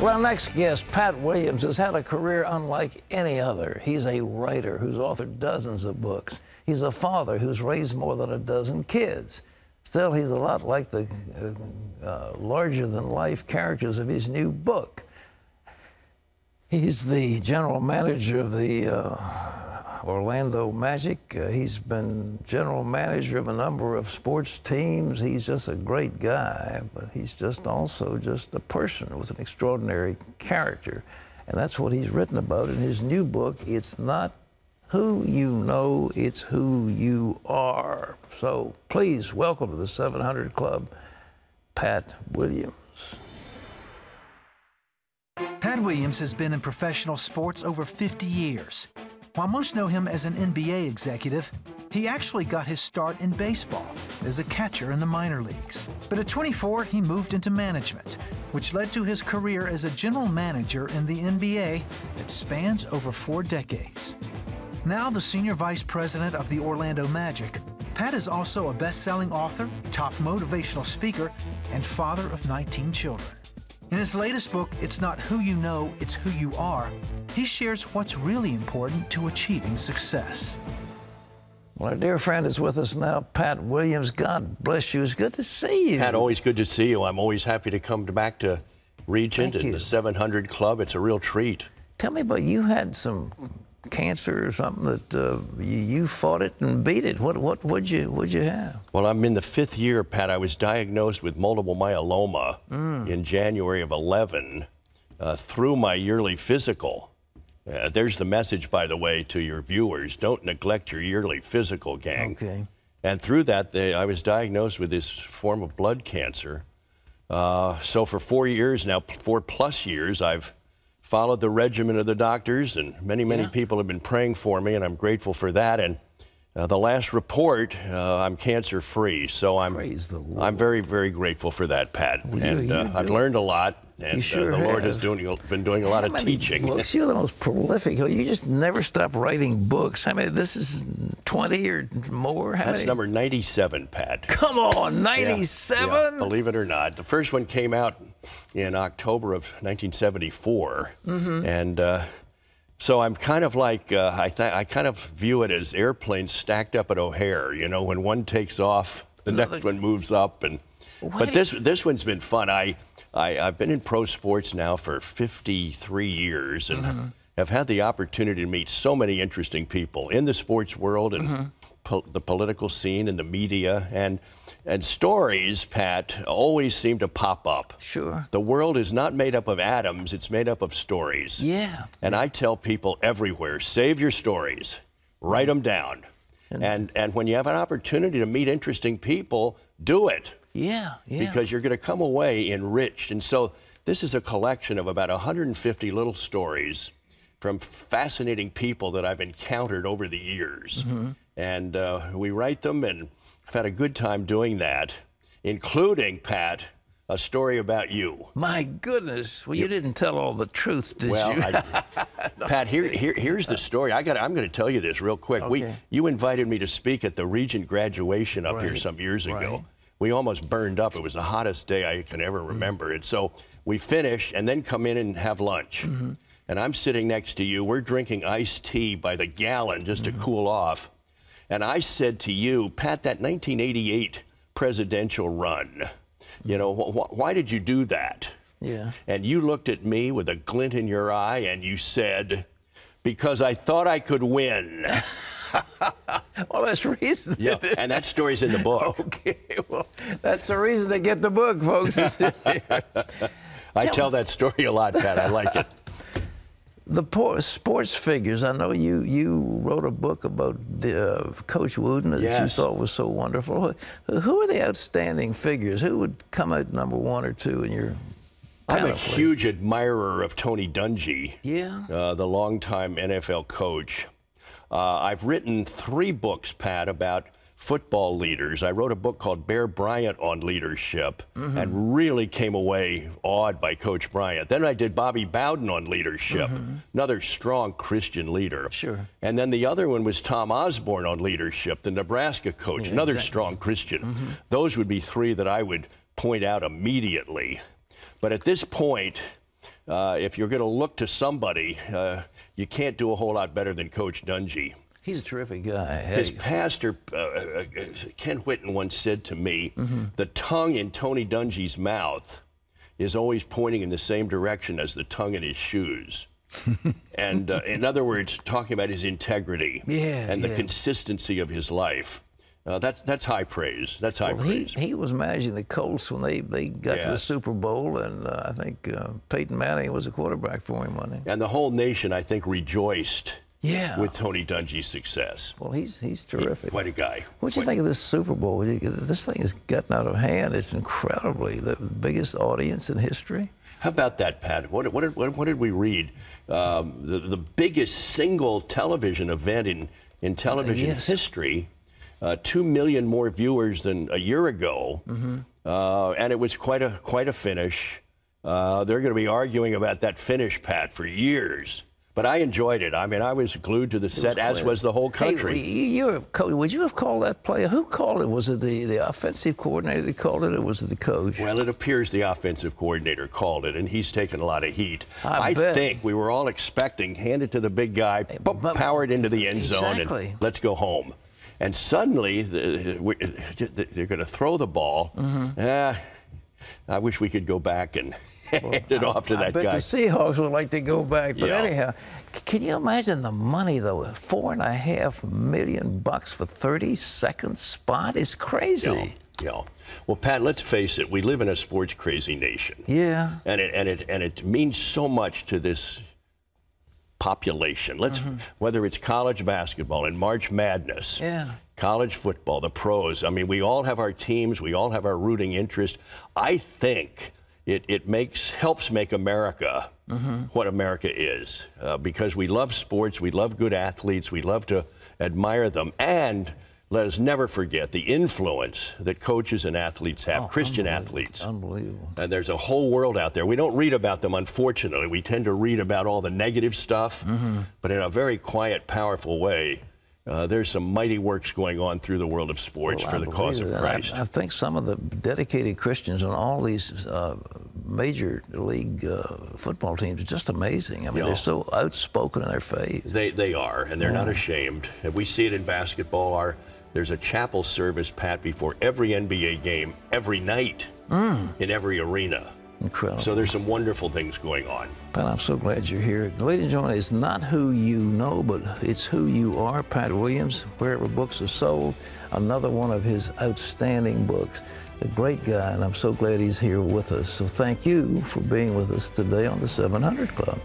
Well, our next guest, Pat Williams, has had a career unlike any other. He's a writer who's authored dozens of books. He's a father who's raised more than a dozen kids. Still, he's a lot like the larger-than-life characters of his new book. He's the general manager of the Orlando Magic. He's been general manager of a number of sports teams. He's just a great guy, but he's just also just a person with an extraordinary character. And that's what he's written about in his new book. It's not who you know, it's who you are. So please welcome to the 700 Club, Pat Williams. Pat Williams has been in professional sports over 50 years. While most know him as an NBA executive, he actually got his start in baseball as a catcher in the minor leagues. But at 24, he moved into management, which led to his career as a general manager in the NBA that spans over 4 decades. Now the senior vice president of the Orlando Magic, Pat is also a best-selling author, top motivational speaker, and father of 19 children. In his latest book, It's Not Who You Know, It's Who You Are, he shares what's really important to achieving success. Well, our dear friend is with us now, Pat Williams. God bless you. It's good to see you. Pat, always good to see you. I'm always happy to come back to Regent and the 700 Club. It's a real treat. Tell me about, you had some cancer or something that you fought it and beat it. What'd you have? Well, I'm in the 5th year, Pat. I was diagnosed with multiple myeloma in January of 11 through my yearly physical. There's the message, by the way, to your viewers. Don't neglect your yearly physical, gang. Okay. And through that, I was diagnosed with this form of blood cancer. So for 4 years now, 4+ years, I've followed the regimen of the doctors, and many people have been praying for me, and I'm grateful for that. And the last report, I'm cancer-free, so I'm very, very grateful for that, Pat. Well, and I've learned a lot, and the Lord has been doing a lot of teaching. Books? You're the most prolific. You just never stop writing books. How many? This is 20 or more? That's number 97, Pat. Come on, 97? Yeah, believe it or not. The first one came out in October of 1974, and so I'm kind of like, I kind of view it as airplanes stacked up at O'Hare. You know, when one takes off, the next one moves up. But this one's been fun. I've been in pro sports now for 53 years and have had the opportunity to meet so many interesting people in the sports world and the political scene and the media. And stories, Pat, always seem to pop up. Sure. The world is not made up of atoms, it's made up of stories. Yeah. And I tell people everywhere, save your stories, write them down. And when you have an opportunity to meet interesting people, do it. Yeah, yeah. Because you're going to come away enriched. And so this is a collection of about 150 little stories from fascinating people that I've encountered over the years. And we write them, and I've had a good time doing that, including, Pat, a story about you. My goodness. Well, you didn't tell all the truth, did you? Well, Pat, here's the story. I'm going to tell you this real quick. Okay. You invited me to speak at the Regent graduation up here some years ago. We almost burned up. It was the hottest day I can ever remember. And so we finished and then come in and have lunch. And I'm sitting next to you. We're drinking iced tea by the gallon just to cool off. And I said to you, Pat, that 1988 presidential run, you know, why did you do that? Yeah. And you looked at me with a glint in your eye and you said, because I thought I could win. Well, that's reason. Yeah, and that story's in the book. Okay, well, that's the reason to get the book, folks. I tell that story a lot, Pat. I like it. The sports figures, I know you wrote a book about Coach Wooden that you thought was so wonderful. Who are the outstanding figures? Who would come out number 1 or 2 in your I'm a huge admirer of Tony Dungy, the longtime NFL coach. I've written 3 books, Pat, about football leaders. I wrote a book called Bear Bryant on leadership and really came away awed by Coach Bryant. Then I did Bobby Bowden on leadership, another strong Christian leader. Sure. And then the other one was Tom Osborne on leadership, the Nebraska coach, another strong Christian. Those would be 3 that I would point out immediately. But at this point, if you're going to look to somebody, you can't do a whole lot better than Coach Dungy. He's a terrific guy. His pastor, Ken Whitten, once said to me, the tongue in Tony Dungy's mouth is always pointing in the same direction as the tongue in his shoes. And in other words, talking about his integrity and the consistency of his life. That's high praise. That's high praise. He was managing the Colts when they got to the Super Bowl, and I think Peyton Manning was a quarterback for him, wasn't he? And the whole nation, I think, rejoiced with Tony Dungy's success. Well, he's terrific. Quite a guy. What do you think of this Super Bowl? This thing has gotten out of hand. It's incredibly the biggest audience in history. How about that, Pat? What did we read? The biggest single television event in television history. 2 million more viewers than a year ago, and it was quite a finish. They're going to be arguing about that finish, Pat, for years. But I enjoyed it. I mean, I was glued to the set, as was the whole country. Hey, you're a coach. Would you have called that play? Who called it? Was it the offensive coordinator that called it, or was it the coach? Well, it appears the offensive coordinator called it, and he's taken a lot of heat. I bet. think we were all expecting, hand it to the big guy, powered into the end zone, and let's go home. And suddenly, they're going to throw the ball. I wish we could go back and hand it off to that guy. I bet the Seahawks would like to go back. But anyhow, can you imagine the money, though? $4.5 million for 30-second spot is crazy. Yeah. Well, Pat, let's face it. We live in a sports-crazy nation. Yeah. And it means so much to this population. Whether it's college basketball and March Madness, college football, the pros. I mean, we all have our teams. We all have our rooting interest. I think it helps make America what America is, because we love sports. We love good athletes. We love to admire them. And let us never forget the influence that coaches and athletes have, Christian athletes. Unbelievable. And there's a whole world out there. We don't read about them, unfortunately. We tend to read about all the negative stuff, but in a very quiet, powerful way. There's some mighty works going on through the world of sports for the cause of Christ. I think some of the dedicated Christians on all these major league football teams are just amazing. I mean, they're so outspoken in their faith. They are, and they're not ashamed. And we see it in basketball. There's a chapel service, Pat, before every NBA game, every night, in every arena. Incredible. So there's some wonderful things going on. Pat, I'm so glad you're here. Ladies and gentlemen, it's not who you know, but it's who you are. Pat Williams, Wherever Books Are Sold, another one of his outstanding books. A great guy, and I'm so glad he's here with us. So thank you for being with us today on the 700 Club.